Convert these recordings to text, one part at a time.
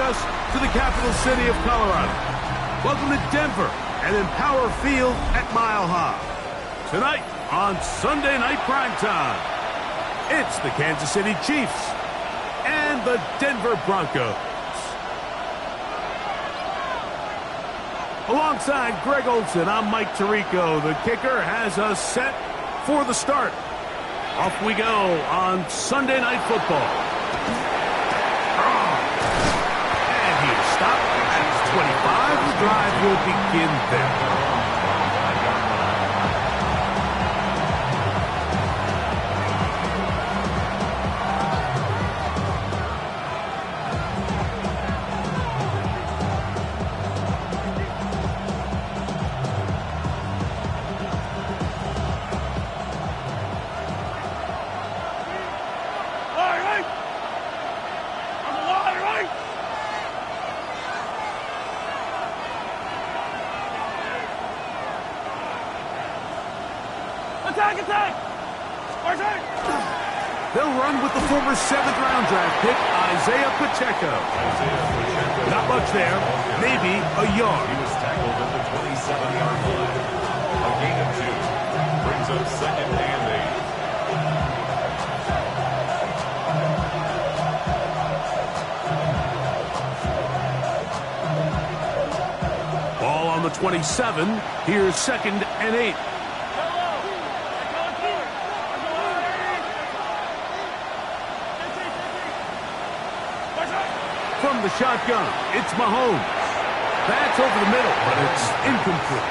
us to the capital city of Colorado. Welcome to Denver and Empower Field at Mile High. Tonight on Sunday Night Primetime, it's the Kansas City Chiefs and the Denver Broncos. Alongside Greg Olsen, I'm Mike Tirico. The kicker has us set for the start. Off we go on Sunday Night Football. And he is stopped at 25. The drive will begin there. They'll run with the former 7th-round draft pick, Isaiah Pacheco. Not much there, maybe a yard. He was tackled at the 27-yard line. A gain of 2 brings up 2nd and 8. Ball on the 27. Here's 2nd and 8. From the shotgun, it's Mahomes. That's over the middle, but it's incomplete.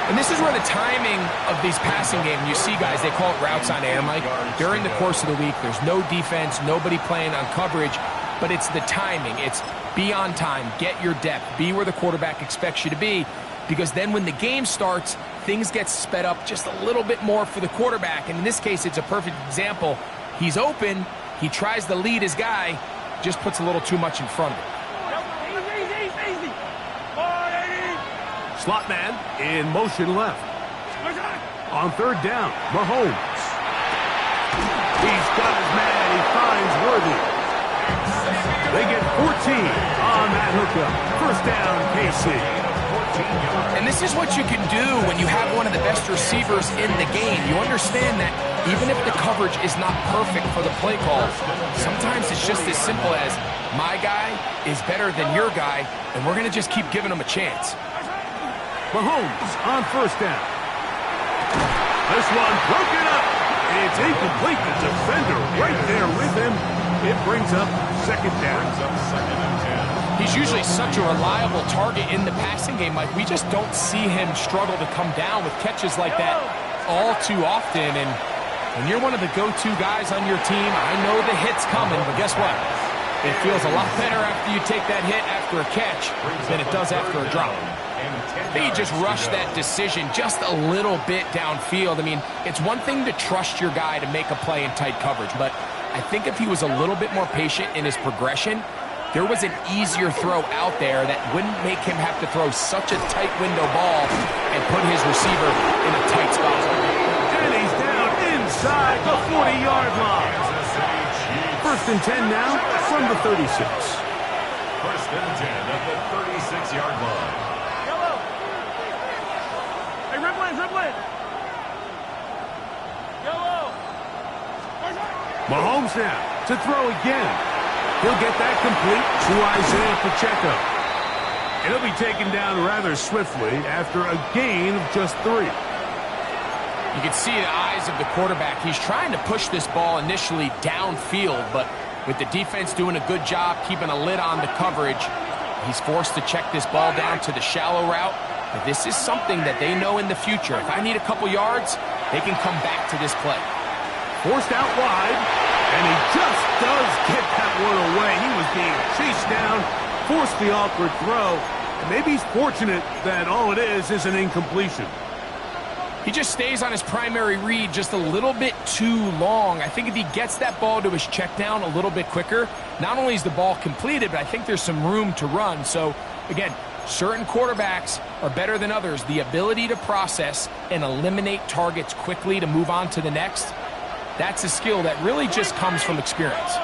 And this is where the timing of these passing games, you see guys, they call it routes on air, Mike. During the course of the week, there's no defense, nobody playing on coverage, but it's the timing. It's be on time, get your depth, be where the quarterback expects you to be, because then when the game starts, things get sped up just a little bit more for the quarterback. And in this case, it's a perfect example. He's open, he tries to lead his guy, just puts a little too much in front of him. Slot man in motion left. On 3rd down, Mahomes. He's got his man. He finds Worthy. They get 14 on that hookup. 1st down, KC. And this is what you can do when you have one of the best receivers in the game. You understand that even if the coverage is not perfect for the play call, sometimes it's just as simple as my guy is better than your guy, and we're going to just keep giving him a chance. Mahomes on 1st down. This one broken up. It's incomplete. The defender right there with him. It brings up 2nd down. He's usually such a reliable target in the passing game, Mike. We just don't see him struggle to come down with catches like that all too often. And when you're one of the go-to guys on your team, I know the hit's coming, but guess what? It feels a lot better after you take that hit after a catch than it does after a drop. He just rushed that decision just a little bit downfield. I mean, it's one thing to trust your guy to make a play in tight coverage, but I think if he was a little bit more patient in his progression, there was an easier throw out there that wouldn't make him have to throw such a tight window ball and put his receiver in a tight spot. And he's down inside the 40-yard line. 1st and 10 now from the 36. 1st and 10 at the 36-yard line. Hey, Ripley. Mahomes now to throw again. He'll get that complete to Isaiah Pacheco. It'll be taken down rather swiftly after a gain of just 3. You can see the eyes of the quarterback. He's trying to push this ball initially downfield, but with the defense doing a good job keeping a lid on the coverage, he's forced to check this ball down to the shallow route. But this is something that they know in the future. If I need a couple yards, they can come back to this play. Forced out wide, and he just does get that one away. He was being chased down, forced the awkward throw, and maybe he's fortunate that all it is an incompletion. He just stays on his primary read just a little bit too long. I think if he gets that ball to his check down a little bit quicker, not only is the ball completed, but I think there's some room to run. So, again, certain quarterbacks are better than others. The ability to process and eliminate targets quickly to move on to the next, that's a skill that really just comes from experience.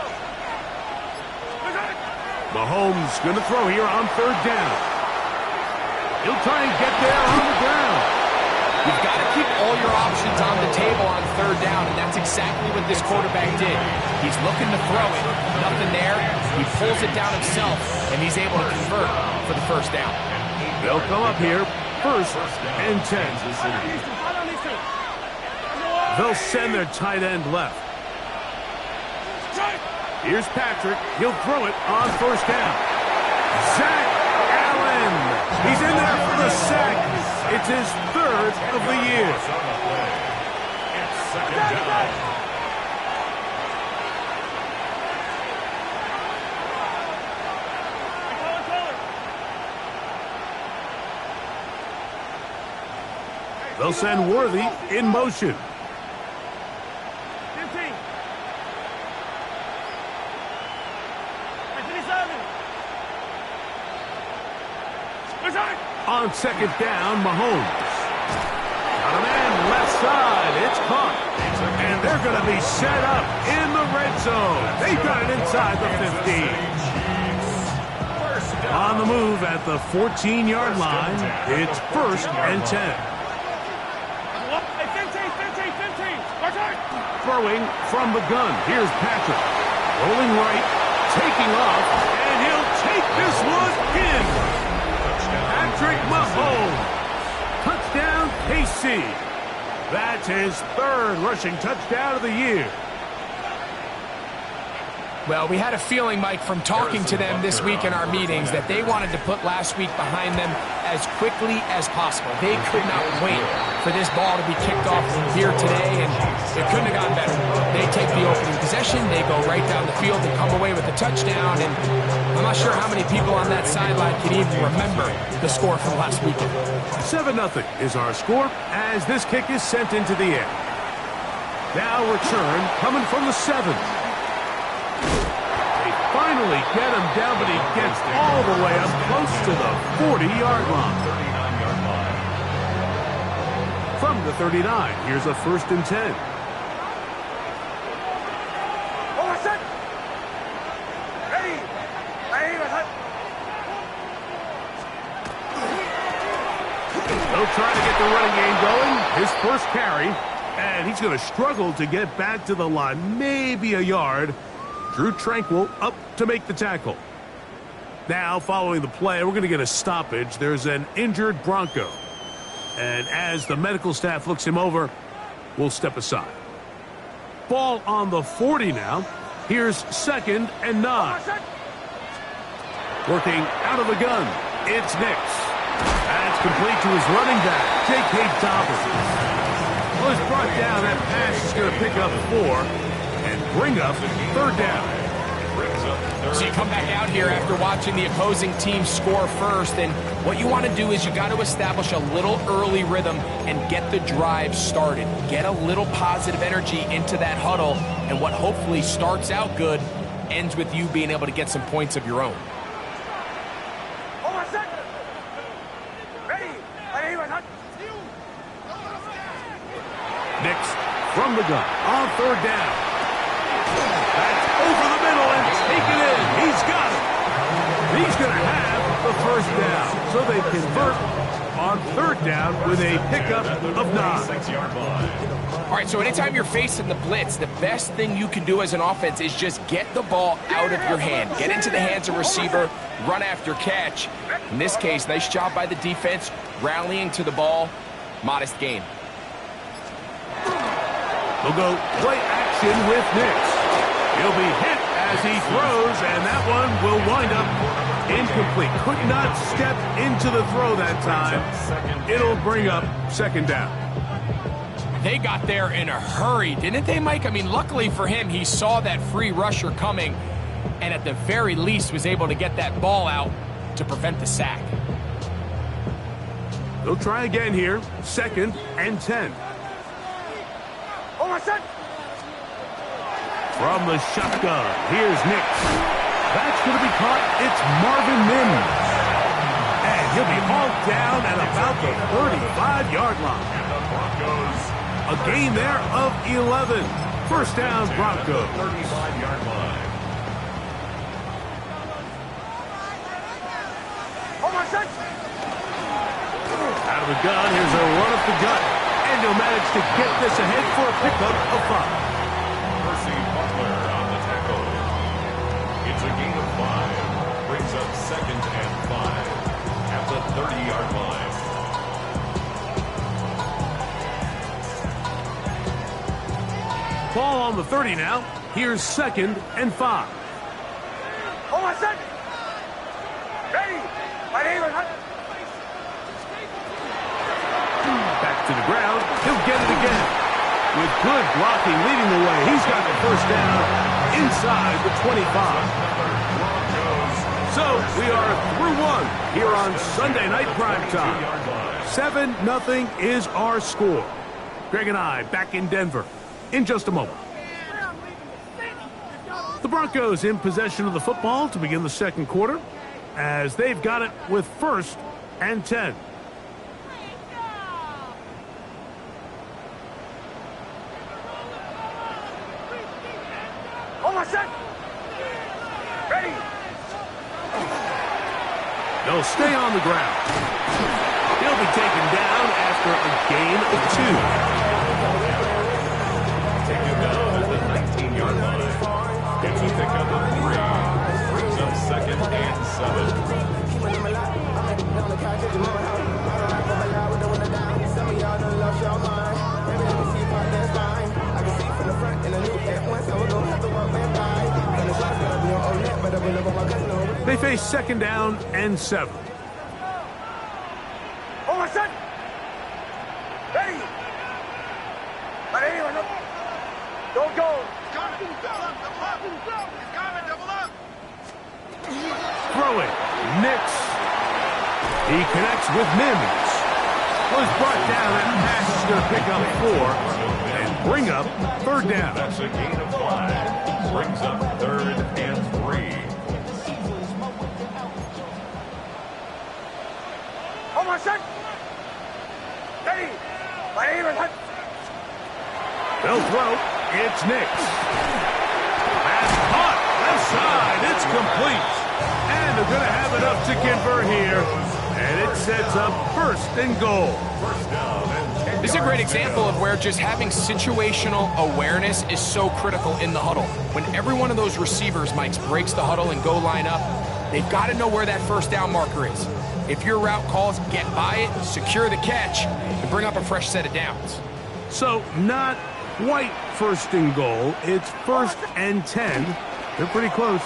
Mahomes going to throw here on third down. He'll try and get there on the ground. You've got to keep all your options on the table on third down, and that's exactly what this quarterback did. He's looking to throw it. Nothing there. He pulls it down himself, and he's able to convert for the first down. They'll come up here, first and 10. They'll send their tight end left. Here's Patrick. He'll throw it on first down. Zach Allen. He's in there for the sack. It's his third of the year. It's second down. They'll send Worthy in motion. 15. On second down, Mahomes. Got a man left side. It's caught. And they're going to be set up in the red zone. They've got it inside the 15. On the move at the 14-yard line, it's first and 10. Throwing from the gun. Here's Patrick. Rolling right, taking off, and he'll take this one in. Patrick Mahomes. Touchdown, KC. That's his third rushing touchdown of the year. Well, we had a feeling, Mike, from talking to them this week in our meetings that they wanted to put last week behind them as quickly as possible. They could not wait for this ball to be kicked off here today, and it couldn't have gotten better. They take the opening possession, they go right down the field and come away with a touchdown, and I'm not sure how many people on that sideline can even remember the score from last weekend. 7-0 is our score as this kick is sent into the air. Now return coming from the 7. Finally get him down, but he gets all the way up close to the 40-yard line. 39-yard line. From the 39, here's a first and 10. They'll try to get the running game going. His first carry, and he's going to struggle to get back to the line, maybe a yard. Drew Tranquill up to make the tackle. Now, following the play, we're going to get a stoppage. There's an injured Bronco. And as the medical staff looks him over, we'll step aside. Ball on the 40 now. Here's second and 9. Working out of the gun, it's Nix. That's complete to his running back, J.K. Dobbins. Well, it's brought down. That pass is going to pick up 4. And bring up third down. So you come back out here after watching the opposing team score first, and what you want to do is you got to establish a little early rhythm and get the drive started. Get a little positive energy into that huddle, and what hopefully starts out good ends with you being able to get some points of your own. Nix from the gun on third down. That's over the middle and taken in. He's got it. He's going to have the first down. So they convert on third down with a pickup of 9. 6-yard line. All right, so anytime you're facing the blitz, the best thing you can do as an offense is just get the ball out of your hand. Get into the hands of receiver, run after catch. In this case, nice job by the defense, rallying to the ball. Modest gain. They'll go play action with Nix. He'll be hit as he throws, and that one will wind up incomplete. Could not step into the throw that time. It'll bring up second down. They got there in a hurry, didn't they, Mike? I mean, luckily for him, he saw that free rusher coming, and at the very least was able to get that ball out to prevent the sack. They'll try again here. Second and 10. From the shotgun, here's Nix. That's going to be caught. It's Marvin Mims. And he'll be hauled down at about the 35-yard line. A gain there of 11. First down, Broncos. 35-yard line. Out of the gun, here's a run up the gut. And he'll manage to get this ahead for a pickup of 5. Percy Butler on the tackle. It's a gain of 5. Brings up 2nd and 5 at the 30-yard line. Ball on the 30 now. Here's 2nd and 5. Hold on a second. Ready. My name is... Back to the ground. He'll get it again. With good blocking leading the way, he's got the first down inside the 25. So we are through 1 here on Sunday Night Primetime. 7-0 is our score. Greg and I back in Denver in just a moment. The Broncos in possession of the football to begin the 2nd quarter as they've got it with 1st and 10. Hold on a second. Ready. They'll stay on the ground. He'll be taken down after a gain of 2. Taken down at the 19-yard line. Gets a pickup of 3. Brings up 2nd and 7. They face 2nd down and 7. Hold on a second. Ready. My name is... Don't go. Throwing. Nix. He connects with Mims. Was brought down and pass is going to pick up 4 and bring up 3rd down. That's a gain of 5. Brings up 3rd and 3. Hold on a second. Ready. My name is... They'll throw. It's Nix. Pass caught. Left side. It's complete. And they're going to have enough to convert here. And it sets up 1st and goal. This is a great example of where just having situational awareness is so critical in the huddle. When every one of those receivers, Mike, breaks the huddle and go line up, they've got to know where that 1st down marker is. If your route calls, get by it, secure the catch, and bring up a fresh set of downs. So not quite 1st and goal. It's 1st and 10. They're pretty close.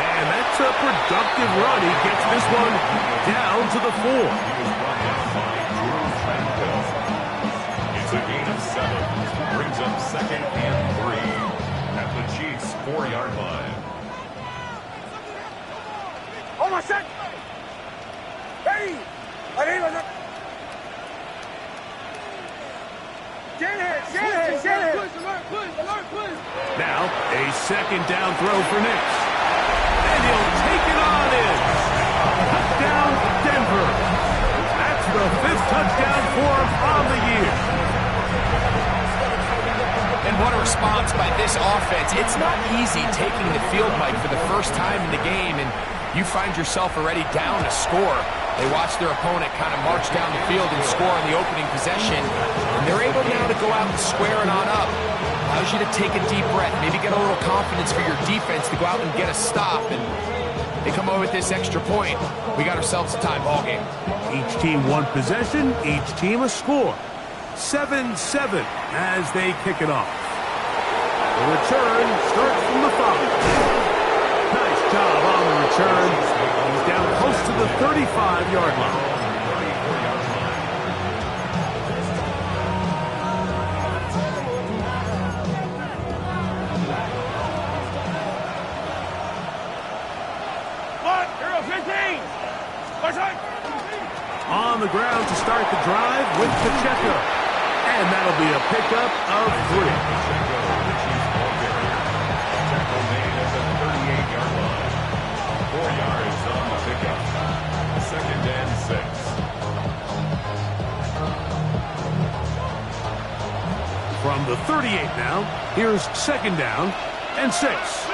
And that's a productive run. He gets this one down to the 4. It's a gain of 7. Brings up 2nd and 3 at the Chiefs' 4-yard line. Hold on a second. Ready. My name is... Get it. Now a 2nd down throw for Nix. And he'll take it on in. Touchdown, Denver. That's the 5th touchdown for him on the year. And what a response by this offense. It's not easy taking the field, Mike, for the first time in the game, and you find yourself already down a score. They watch their opponent kind of march down the field and score on the opening possession, and they're able now to go out and square it on up. Allows you to take a deep breath, maybe get a little confidence for your defense to go out and get a stop, and they come away with this extra point. We got ourselves a tie ball game. Each team 1 possession, each team a score. 7-7 as they kick it off. The return starts from the 5. Nice job on the return. He's down close to the 35-yard line. On the ground to start the drive with Pacheco. And that'll be a pickup of 3. Tackle made at the 38-yard line. 4 yards on the pickup. 2nd and 6. From the 38 now, here's 2nd down and 6.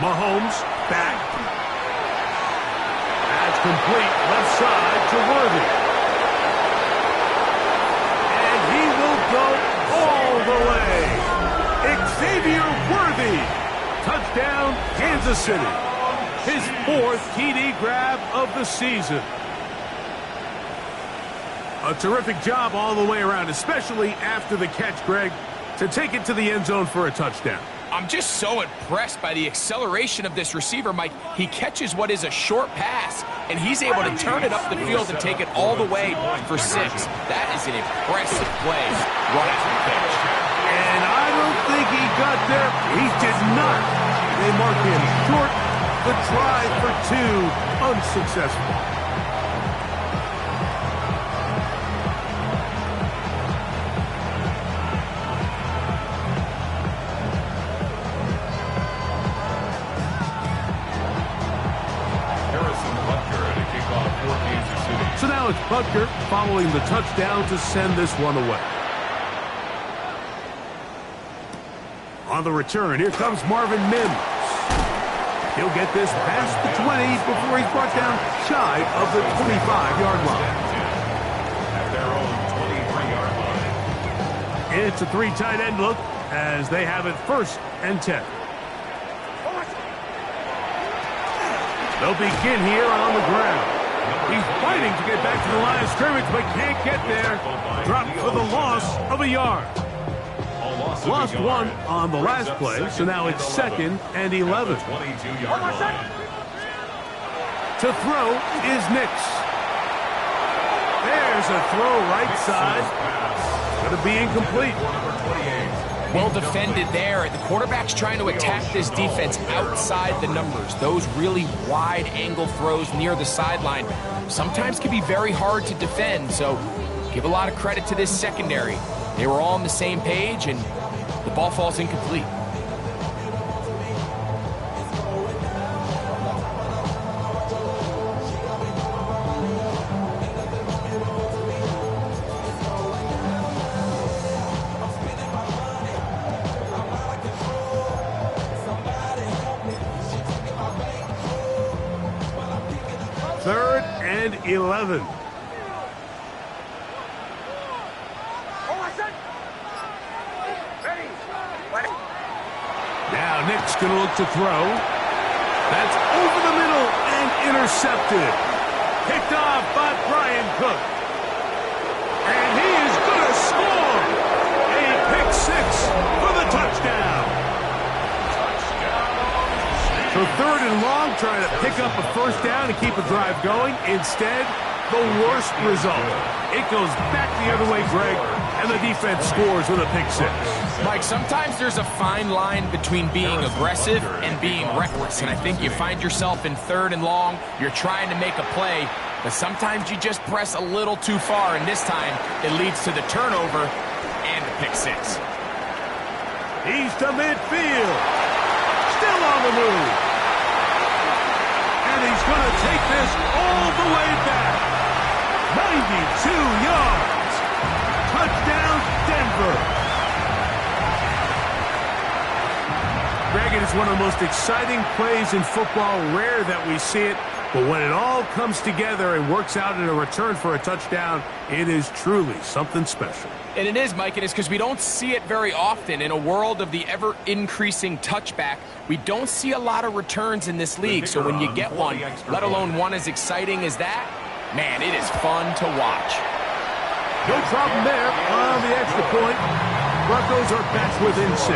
Mahomes back. That's complete left side to Worthy. And he will go all the way. Xavier Worthy. Touchdown, Kansas City. His 4th TD grab of the season. A terrific job all the way around, especially after the catch, Greg, to take it to the end zone for a touchdown. I'm just so impressed by the acceleration of this receiver, Mike. He catches what is a short pass, and he's able to turn it up the field and take it all the way for 6. That is an impressive play right after the catch. And I don't think he got there. He did not. They mark him short. The try for 2, unsuccessful. So now it's Butker following the touchdown to send this one away. On the return, here comes Marvin Mims. He'll get this past the 20 before he's brought down shy of the 25-yard line. At their own 23-yard line. It's a 3 tight end look as they have it 1st and 10. They'll begin here on the ground. He's fighting to get back to the line of scrimmage, but can't get there. Dropped for the loss of a yard. Lost 1 on the last play, so now it's 2nd and 11. To throw is Nix. There's a throw right side. Going to be incomplete. Well defended there. The quarterback's trying to attack this defense outside the numbers. Those really wide angle throws near the sideline sometimes can be very hard to defend, so give a lot of credit to this secondary. They were all on the same page, and the ball falls incomplete. Third and 11. Now Nick's going to look to throw. That's over the middle and intercepted. Picked off by Brian Cook. And he is going to score. A pick 6 for the touchdown. So 3rd and long, trying to pick up a 1st down and keep a drive going. Instead, the worst result. It goes back the other way, Greg, and the defense scores with a pick 6. Mike, sometimes there's a fine line between being aggressive and being reckless, and I think you find yourself in 3rd and long, you're trying to make a play, but sometimes you just press a little too far, and this time it leads to the turnover and the pick 6. He's to midfield. Still on the move. And he's going to take this all the way back. 92 yards. Touchdown, Denver. Greg, it is one of the most exciting plays in football. Rare that we see it. But when it all comes together and works out in a return for a touchdown, it is truly something special. And it is, Mike, and it's because we don't see it very often. In a world of the ever-increasing touchback, we don't see a lot of returns in this league. So when you get one, let alone one as exciting as that, man, it is fun to watch. No problem there on the extra point. Broncos are back within 6.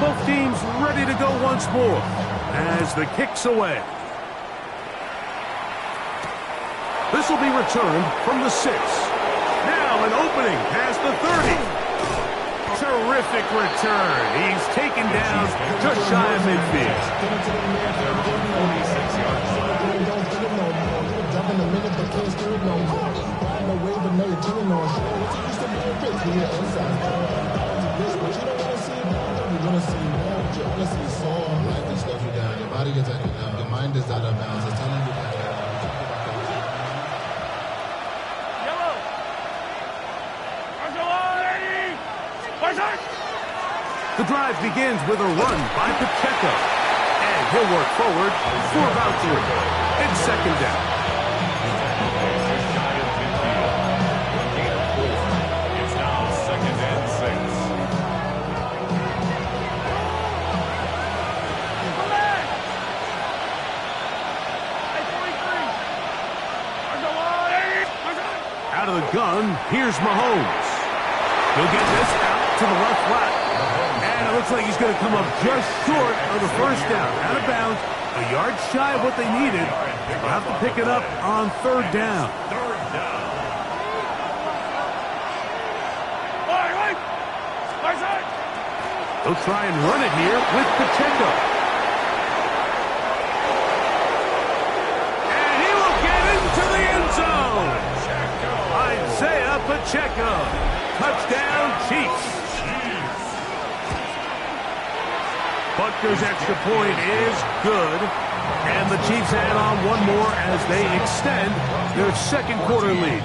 Both teams ready to go once more as the kick's away. This will be returned from the 6. Now an opening past the 30. Terrific return. He's taken down just shy of midfield. You want to see more, you want to see Saul, like the stuff you got. hand is out of bounds. It's telling you that. The drive begins with a run by Pacheco. And he'll work forward for about 3. It's second down. It's now 2nd and 6. Out of the gun, here's Mahomes. He'll get this out to the left flat. And it looks like he's going to come up just short of the first down. Out of bounds, a yard shy of what they needed. They'll have to pick it up on 3rd down. They'll try and run it here with Pacheco. And he will get into the end zone. Isaiah Pacheco. Touchdown, Chiefs. Butker's extra point is good. And the Chiefs add on one more as they extend their 2nd quarter lead.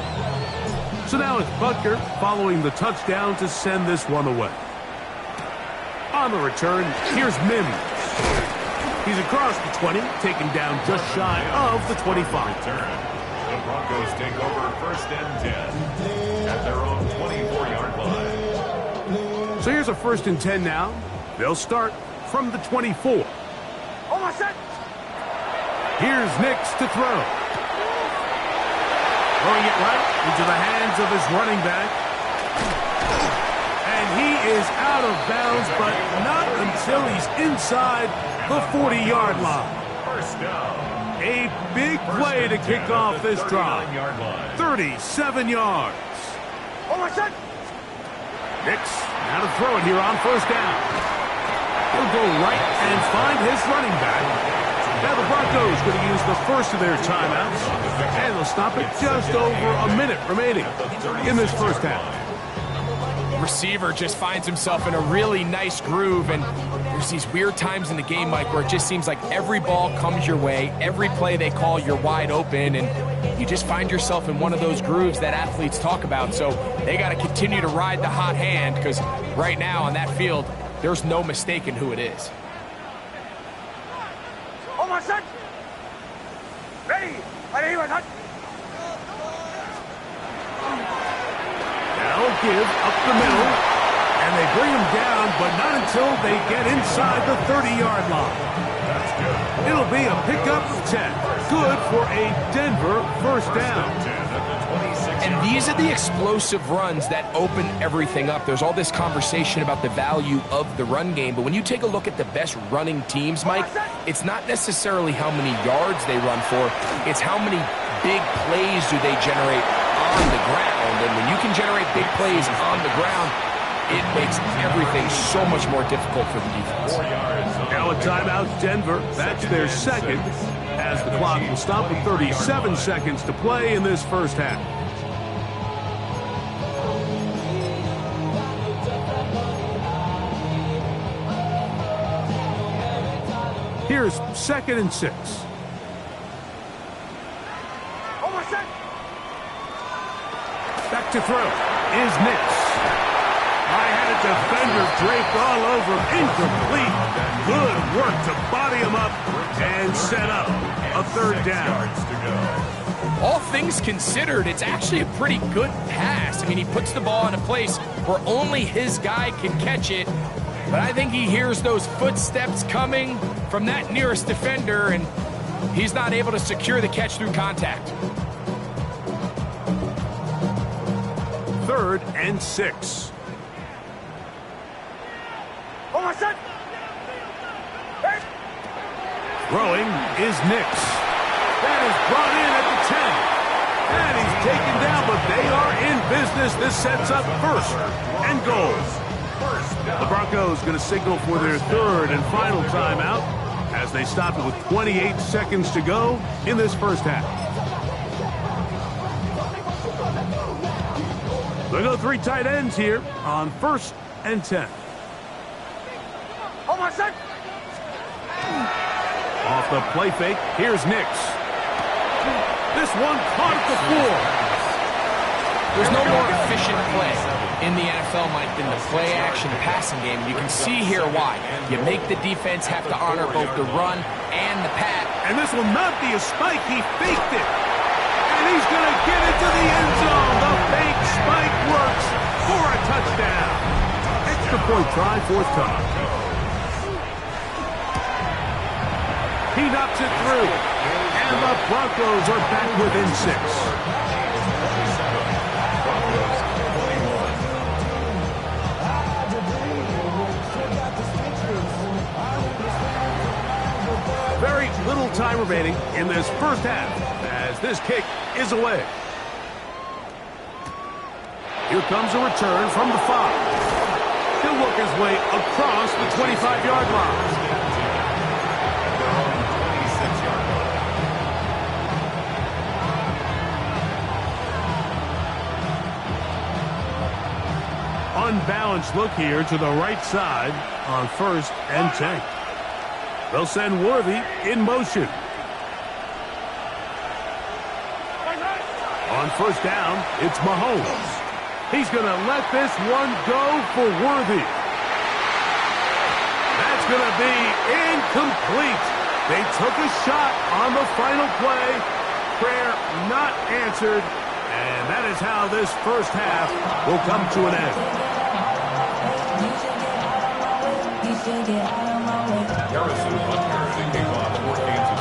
So now it's Butker following the touchdown to send this one away. On the return, here's Mims. He's across the 20, taken down just shy of the 25. The Broncos take over 1st and 10 at their own 24-yard line. So here's a 1st and 10 now. They'll start from the 24. Here's Nix to throw. Throwing it right into the hands of his running back. And he is out of bounds, but not until he's inside the 40-yard line. 1st down. A big play to kick off this drive. 37 yards. Nix now to throw it here on 1st down. He'll go right and find his running back. Now the Broncos going to use the first of their timeouts. And they'll stop it just over a minute remaining in this first half. Receiver just finds himself in a really nice groove, and there's these weird times in the game, Mike, where it just seems like every ball comes your way, every play they call, you're wide open, and you just find yourself in one of those grooves that athletes talk about. So they got to continue to ride the hot hand, because right now on that field, there's no mistaking who it is. They'll give up the middle, and they bring him down, but not until they get inside the 30-yard line. It'll be a pickup of 10. Good for a Denver 1st down. And these are the explosive runs that open everything up. There's all this conversation about the value of the run game, but when you take a look at the best running teams, Mike, it's not necessarily how many yards they run for, it's how many big plays do they generate on the ground. And when you can generate big plays on the ground, it makes everything so much more difficult for the defense. Now a timeout, Denver. That's their 2nd, as the clock will stop with 37 seconds to play in this first half. Here's 2nd and 6. Back to throw is Nix. I had a defender draped all over him. Incomplete. Good work to body him up and set up a 3rd down. All things considered, it's actually a pretty good pass. I mean, he puts the ball in a place where only his guy can catch it. But I think he hears those footsteps coming from that nearest defender, and he's not able to secure the catch through contact. 3rd and 6. Throwing is Nix. That is brought in at the 10. And he's taken down, but they are in business. This sets up 1st and goal. The Broncos going to signal for their 3rd and final timeout as they stop it with 28 seconds to go in this first half. They go 3 tight ends here on 1st and 10. Off the play fake, here's Nix. This one caught at the floor. There's no more efficient play in the NFL, Mike, than the play-action passing game. You can see here why. You make the defense have to honor both the run and the pass. And this will not be a spike. He faked it. And he's going to get into the end zone. The fake spike works for a touchdown. Extra point try, fourth time. He knocks it through. And the Broncos are back within 6. Very little time remaining in this first half as this kick is away. Here comes a return from the 5. He'll work his way across the 25-yard line. Unbalanced look here to the right side on 1st and 10. They'll send Worthy in motion. On 1st down, it's Mahomes. He's going to let this one go for Worthy. That's going to be incomplete. They took a shot on the final play. Prayer not answered. And that is how this first half will come to an end.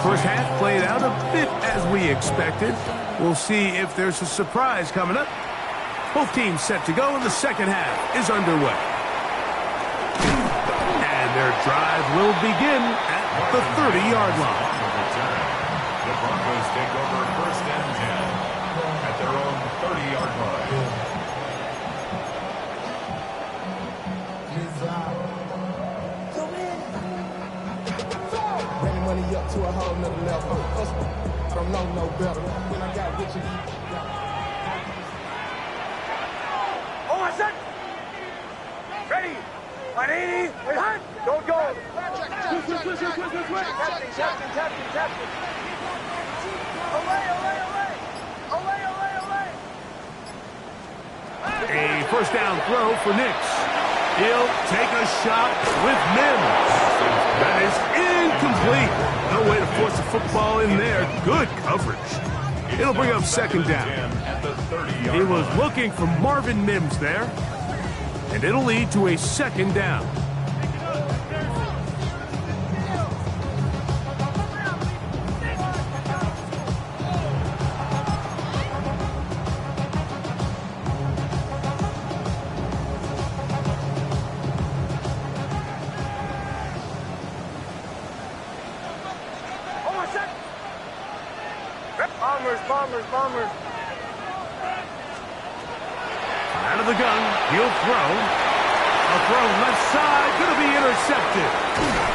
First half played out a bit as we expected. We'll see if there's a surprise coming up. Both teams set to go, and the second half is underway. And their drive will begin at the 30-yard line. The Broncos take over 1st and 10 at their own 30-yard line. Money up to a whole nother level. I don't know no better. When I got rich and Oh, I said. Ready. Manini. Behind. Don't go. Captain. Away. A first down throw for Nix. He'll take a shot with Mims. That is incomplete. No way to force the football in there. Good coverage. It'll bring up 2nd down. He was looking for Marvin Mims there. And it'll lead to a 2nd down. Bombers. Out of the gun, he'll throw. A throw left side, going to be intercepted.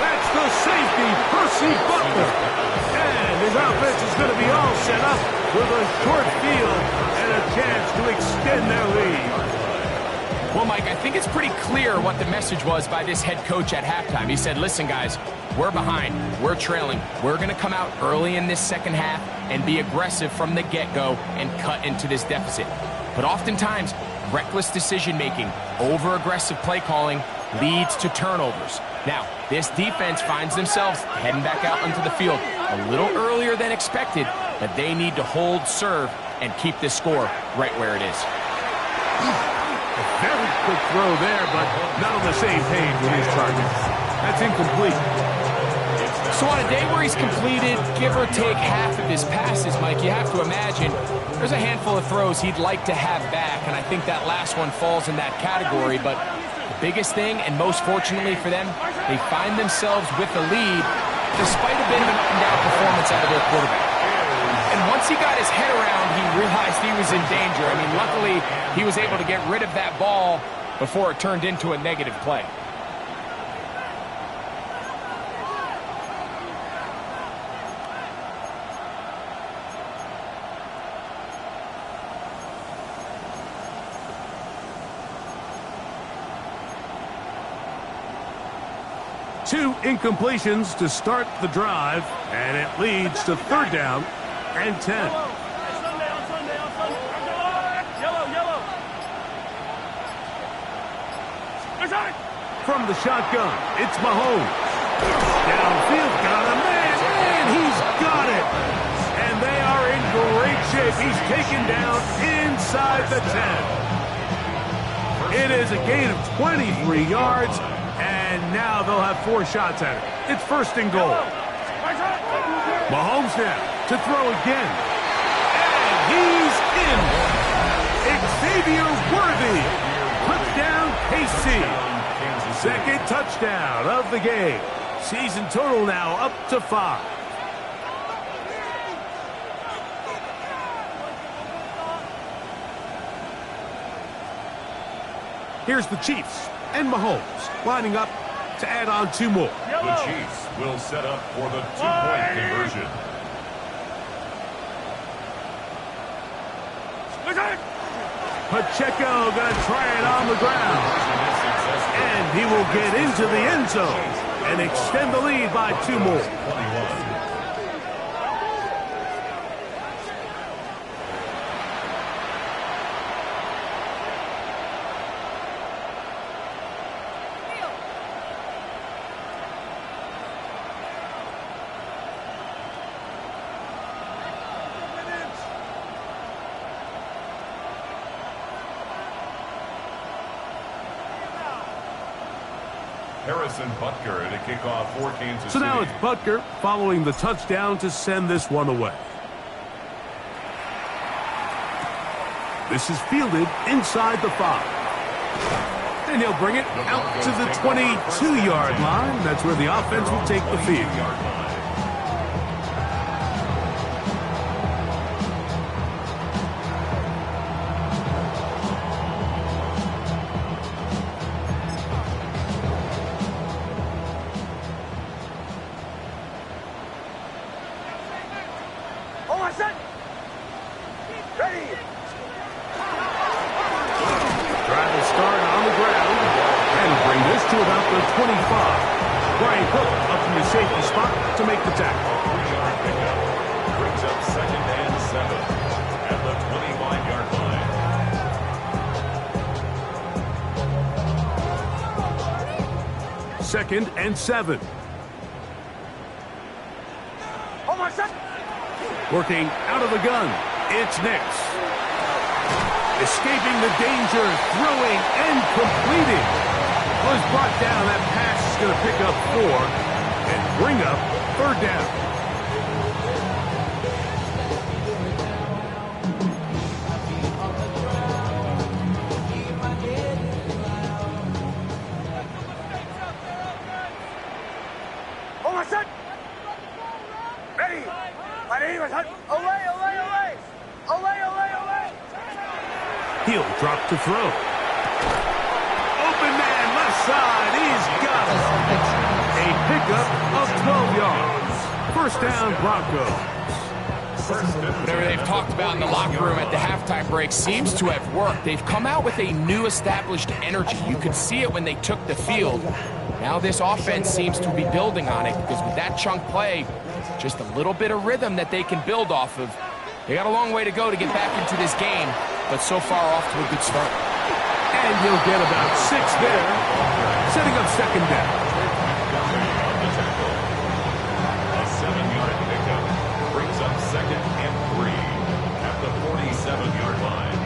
That's the safety, Percy Butler. And his offense is going to be all set up with a short field and a chance to extend their lead. Well, Mike, I think it's pretty clear what the message was by this head coach at halftime. He said, listen, guys, we're behind. We're trailing. We're going to come out early in this second half and be aggressive from the get-go and cut into this deficit. But oftentimes, reckless decision-making, over-aggressive play calling leads to turnovers. Now, this defense finds themselves heading back out onto the field a little earlier than expected, but they need to hold serve and keep this score right where it is. A very quick throw there, but not on the same page with his target. That's incomplete. So on a day where he's completed, give or take half of his passes, Mike, you have to imagine there's a handful of throws he'd like to have back, and I think that last one falls in that category. But the biggest thing, and most fortunately for them, they find themselves with the lead despite a bit of an up-and-down performance out of their quarterback. And once he got his head around, he realized he was in danger. I mean, luckily, he was able to get rid of that ball before it turned into a negative play. 2 incompletions to start the drive, and it leads to 3rd down and 10. From the shotgun, it's Mahomes. Downfield, got a man, and he's got it. And they are in great shape. He's taken down inside the 10. It is a gain of 23 yards, and now they'll have 4 shots at it. It's 1st and goal. Mahomes now to throw again. And he's in. Xavier Worthy puts down KC. 2nd touchdown of the game. Season total now up to 5. Here's the Chiefs and Mahomes lining up to add on 2 more. The Chiefs will set up for the 2-point conversion. Pacheco going to try it on the ground. And he will get into the end zone and extend the lead by 2 more. 21. Harrison Butker to kick off for Kansas City. So now it's Butker following the touchdown to send this one away. This is fielded inside the 5. And he'll bring it out to the 22-yard line. That's where the offense will take the field. Second and 7. Working out of the gun, it's Nix. Escaping the danger, throwing and completing. Was brought down. That pass is going to pick up 4 and bring up 3rd down. He'll drop to throw. Open man, left side. He's got it. A pickup of 12 yards. 1st down, Broncos. Whatever they've talked about in the locker room at the halftime break seems to have worked. They've come out with a new established energy. You could see it when they took the field. Now this offense seems to be building on it because with that chunk play, just a little bit of rhythm that they can build off of. They got a long way to go to get back into this game, but so far off to a good start. And he'll get about 6 there, setting up 2nd down. A 7-yard pickup brings up 2nd and 3 at the 47-yard line.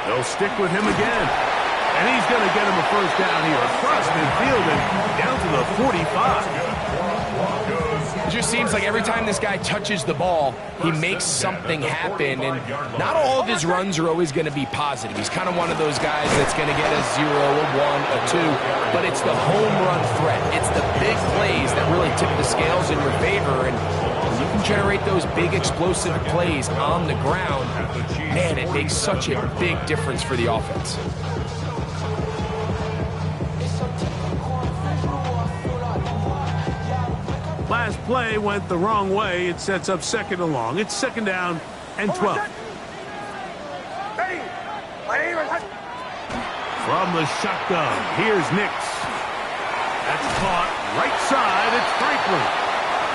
They'll stick with him again. And he's going to get him a 1st down here across midfield and down to the 45. It just seems like every time this guy touches the ball, he makes something happen. And not all of his runs are always going to be positive. He's kind of one of those guys that's going to get a 0, a 1, a 2. But it's the home run threat. It's the big plays that really tip the scales in your favor. And when you can generate those big explosive plays on the ground, man, it makes such a big difference for the offense. Last play went the wrong way. It sets up 2nd and long. It's 2nd down and 12. From the shotgun, here's Nix. That's caught right side. It's Franklin.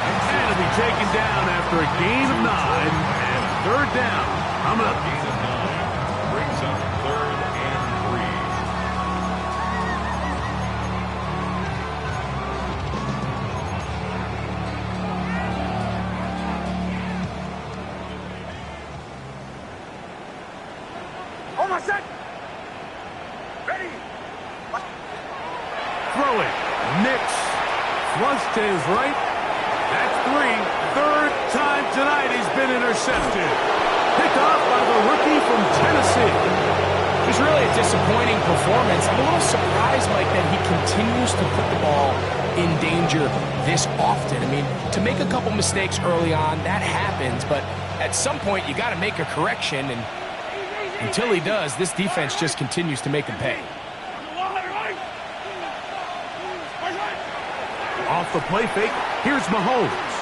And it'll be taken down after a gain of 9 and third down. Coming up. Gain of 9 brings up 3rd and 3. Almost set. Ready. Throw it. Nix. Flush to his right. That's 3. Third time tonight he's been intercepted. Picked off by the rookie from Tennessee. It's really a disappointing performance. I'm a little surprised, Mike, that he continues to put the ball in danger this often. I mean, to make a couple mistakes early on, that happens, but at some point you got to make a correction, and until he does, this defense just continues to make him pay. Off the play fake, here's Mahomes.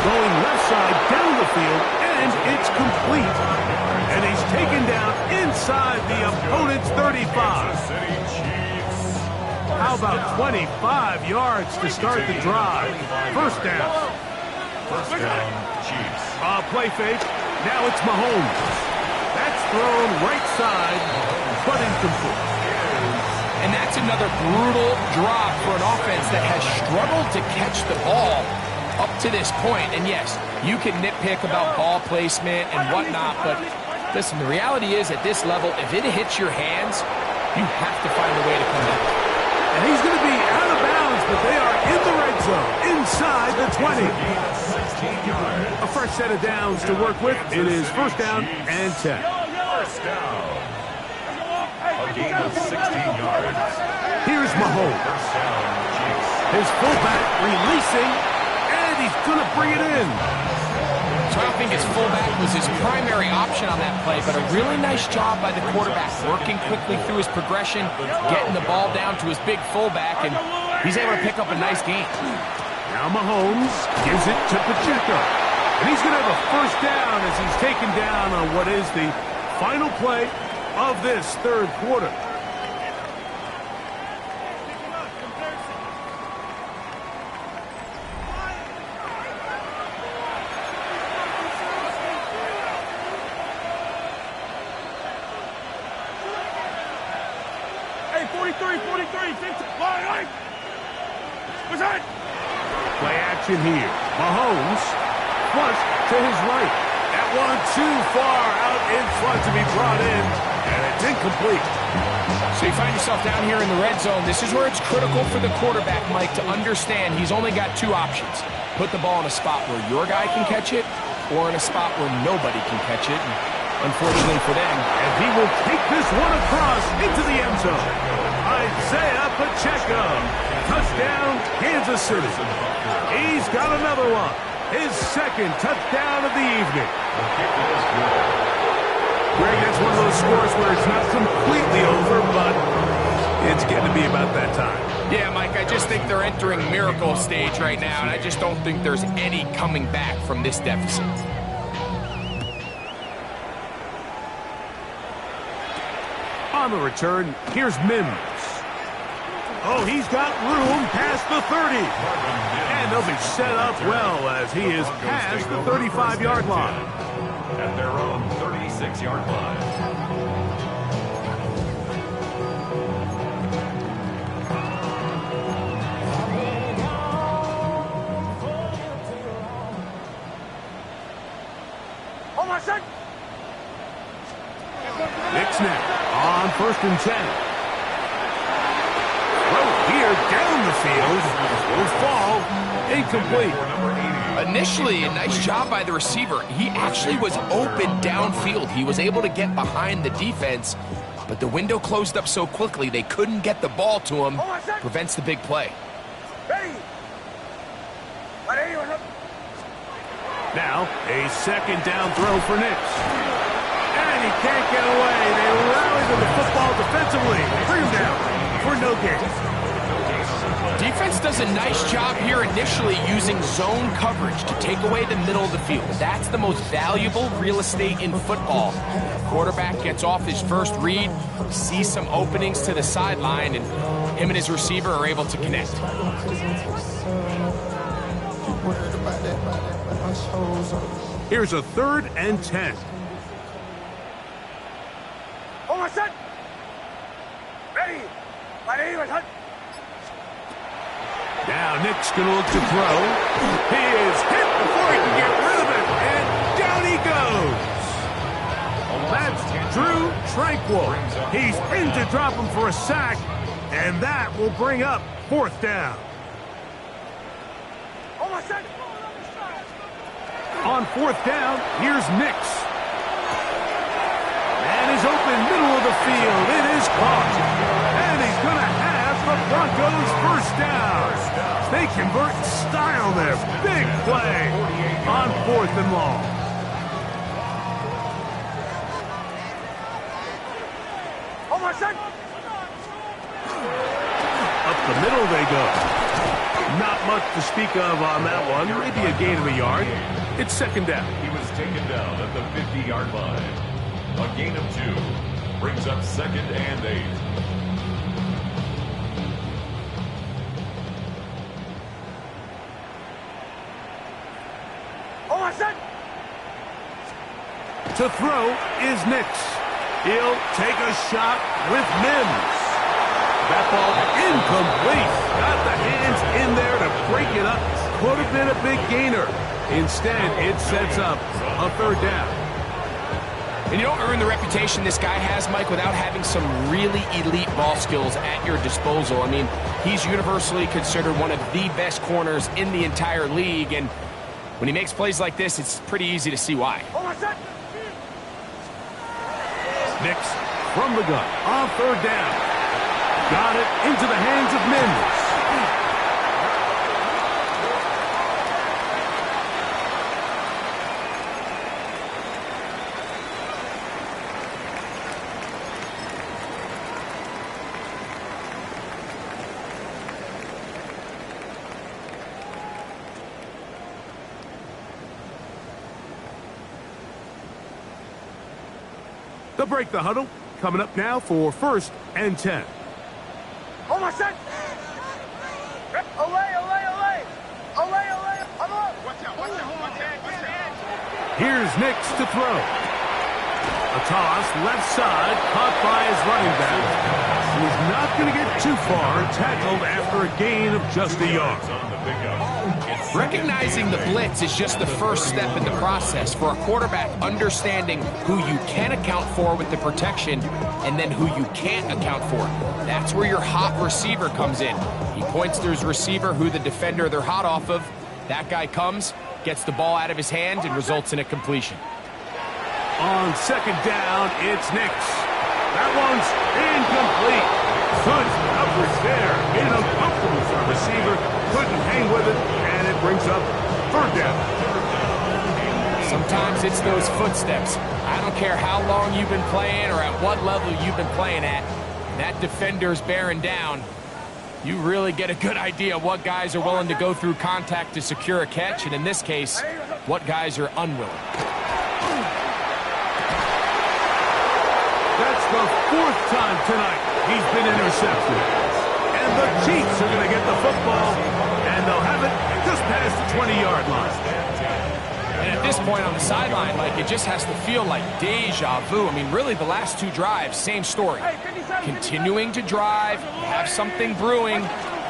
Going left side down the field, and it's complete. And he's taken down inside the opponent's 35. How about 25 yards to start the drive? First down.3. First down, Chiefs. Play fake. Now it's Mahomes. That's thrown right side, but incomplete. And that's another brutal drop for an offense that has struggled to catch the ball up to this point. And yes, you can nitpick about ball placement and whatnot, but listen, the reality is at this level, if it hits your hands, you have to find a way to come back. And he's going to be out of bounds, but they are in the red zone, inside the 20. A fresh set of downs to work with. It is first down and 10. First down. A gain of 16 yards. Here's Mahomes. First down, Chiefs. His fullback releasing, and he's going to bring it in. So I don't think his fullback was his primary option on that play, but a really nice job by the quarterback, working quickly through his progression, getting the ball down to his big fullback, and he's able to pick up a nice gain. Now Mahomes gives it to Pacheco. And he's going to have a first down as he's taken down on what is the final play of this third quarter. Hey, 43, 43, 50. Line. What's that? Play action here. Mahomes flush to his right. That one too far out in front to be brought in, and it's incomplete. So you find yourself down here in the red zone. This is where it's critical for the quarterback, Mike, to understand he's only got 2 options. Put the ball in a spot where your guy can catch it, or in a spot where nobody can catch it. And unfortunately for them, And he will take this one across into the end zone. Isaiah Pacheco. Touchdown, Kansas City. He's got another one. His second touchdown of the evening. Greg, that's one of those scores where it's not completely over, but it's getting to be about that time. yeah, Mike, I just think they're entering miracle stage right now, and I just don't think there's any coming back from this deficit. On the return, here's Mims. Oh, he's got room past the 30. And they'll be set up well as he is past the 35-yard line. At their own 36-yard line. Almost set. Nick snap on 1st and 10. Throw here down the field. Will fall. Incomplete. Initially, a nice job by the receiver. He actually was open downfield. He was able to get behind the defense, but the window closed up so quickly they couldn't get the ball to him. Prevents the big play. Ready. Now, a second down throw for Nix. And he can't get away. They rally to the football defensively. Bring him down for no gain. Defense does a nice job here initially using zone coverage to take away the middle of the field. That's the most valuable real estate in football. Quarterback gets off his first read, sees some openings to the sideline, and him and his receiver are able to connect. Here's a 3rd and 10. Hold on, son. Ready. Now Nick's going to look to throw. He is hit before he can get rid of it, and down he goes. That's Drue Tranquill. He's in to drop him for a sack, and that will bring up 4th down. Hold on, son. On 4th down, here's Nix. And he's open middle of the field. It is caught. And he's going to have the Broncos' 1st down. They convert in style there. Big play on 4th and long. Hold on, son. Up the middle they go. Not much to speak of on that one. Maybe a gain of a yard. It's 2nd down. He was taken down at the 50-yard line. A gain of 2 brings up 2nd and 8. Hold on, son. To throw is Nix. He'll take a shot with Mims. That ball incomplete. Got the hands in there to break it up. Could have been a big gainer. Instead, it sets up a 3rd down. And you don't earn the reputation this guy has, Mike, without having some really elite ball skills at your disposal. I mean, he's universally considered one of the best corners in the entire league, and when he makes plays like this, it's pretty easy to see why. Hold on, son. Nix from the gun on 3rd down. Got it into the hands of Mims. They'll break the huddle. Coming up now for 1st and 10. Hold on, son. Olay. Here's Nix to throw. A toss, left side, caught by his running back. He's not going to get too far, tackled after a gain of just a yard. Recognizing the blitz is just the first step in the process for a quarterback understanding who you can account for with the protection and then who you can't account for. That's where your hot receiver comes in. He points to his receiver who the defender they're hot off of. That guy comes, gets the ball out of his hand, and results in a completion. On 2nd down, it's Nix. That one's incomplete. Good coverage there. Made it uncomfortable for the receiver. Couldn't hang with it, and it brings up 3rd down. Sometimes it's those footsteps. I don't care how long you've been playing or at what level you've been playing at. That defender's bearing down. You really get a good idea of what guys are willing to go through contact to secure a catch, and in this case, what guys are unwilling. That's the 4th time tonight he's been intercepted. And the Chiefs are going to get the football, and they'll have it just past the 20-yard line. And at this point on the sideline, Mike, it just has to feel like deja vu. I mean, really, the last 2 drives, same story. Continuing to drive, have something brewing,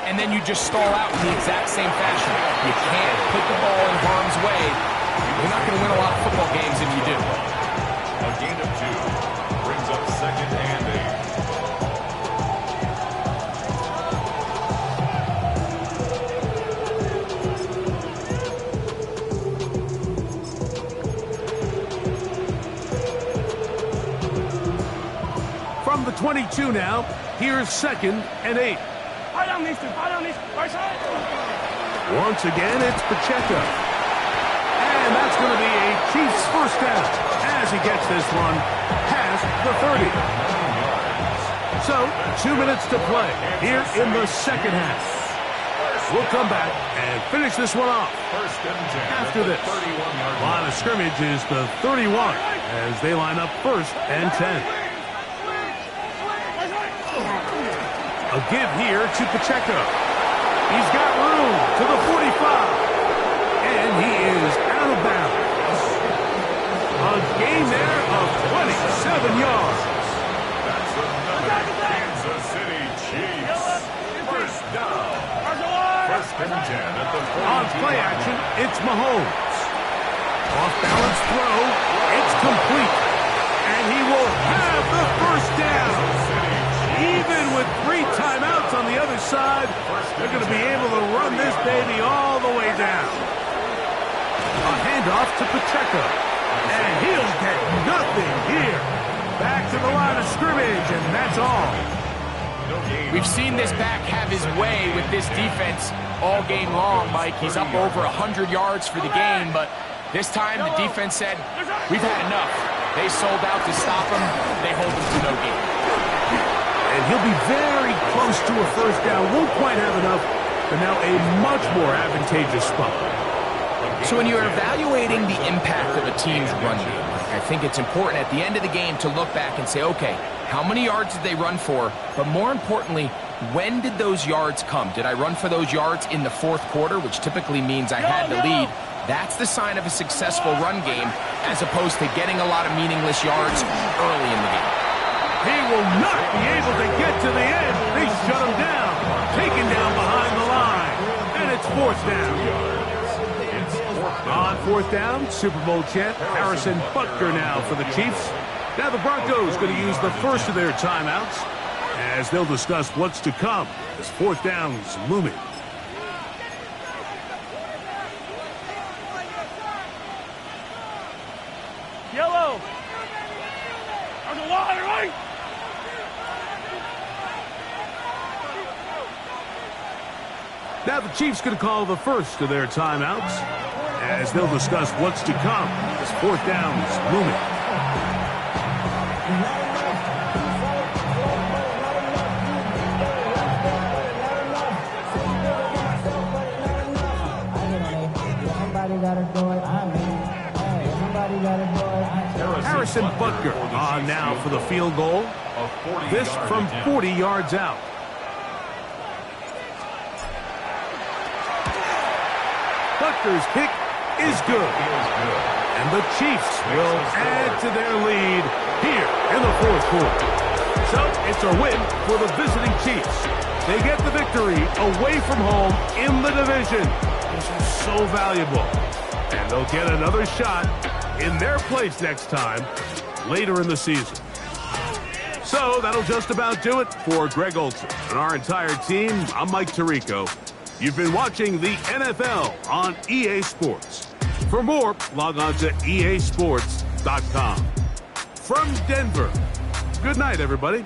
and then you just stall out in the exact same fashion. You can't put the ball in harm's way. You're not going to win a lot of football games if you do. A gain of 2 brings up 2nd and 8. From the 22 now, here's 2nd and 8. Once again, it's Pacheco. And that's going to be a Chiefs 1st down as he gets this one past the 30. So, 2 minutes to play here in the 2nd half. We'll come back and finish this one off. First and 10 After at the this, 31-yard line. line of scrimmage is the 31 as they line up first and 10. A give here to Pacheco. He's got room to the 45. And he is out of bounds. A gain there of 27 yards. That's another Kansas City Chiefs. First down. First and 10 at the 42. On play action, it's Mahomes. Off-balance throw. It's complete. And he will have the first down. Even with 3 timeouts on the other side, they're going to be able to run this baby all the way down. A handoff to Pacheco. And he'll get nothing here. Back to the line of scrimmage, and that's all. We've seen this back have his way with this defense all game long, Mike. He's up over 100 yards for the game, but this time the defense said, we've had enough. They sold out to stop him. They hold him to no gain. And he'll be very close to a first down. Won't quite have enough, but now a much more advantageous spot. So when you're evaluating the impact of a team's run game, I think it's important at the end of the game to look back and say, okay, how many yards did they run for? But more importantly, when did those yards come? Did I run for those yards in the fourth quarter, which typically means I had the lead? That's the sign of a successful run game, as opposed to getting a lot of meaningless yards early in the game. He will not be able to get to the end. They shut him down. Taken down behind the line. And it's fourth down. On fourth down, Super Bowl champ Harrison Butker now for the Chiefs. Now the Broncos going to use the first of their timeouts as they'll discuss what's to come as fourth down's looming. Yellow. There's a line, right? Now the Chiefs going to call the first of their timeouts as they'll discuss what's to come as fourth down's looming. Harrison Butker on now for the field goal. This from 40 yards out. Butker's kick is good. And the Chiefs will add to their lead here in the fourth quarter. So it's a win for the visiting Chiefs. They get the victory away from home in the division. This is so valuable. And they'll get another shot in their place next time later in the season. So that'll just about do it for Greg Olsen and our entire team. I'm Mike Tirico. You've been watching the NFL on EA Sports. For more, log on to easports.com. From Denver, good night, everybody.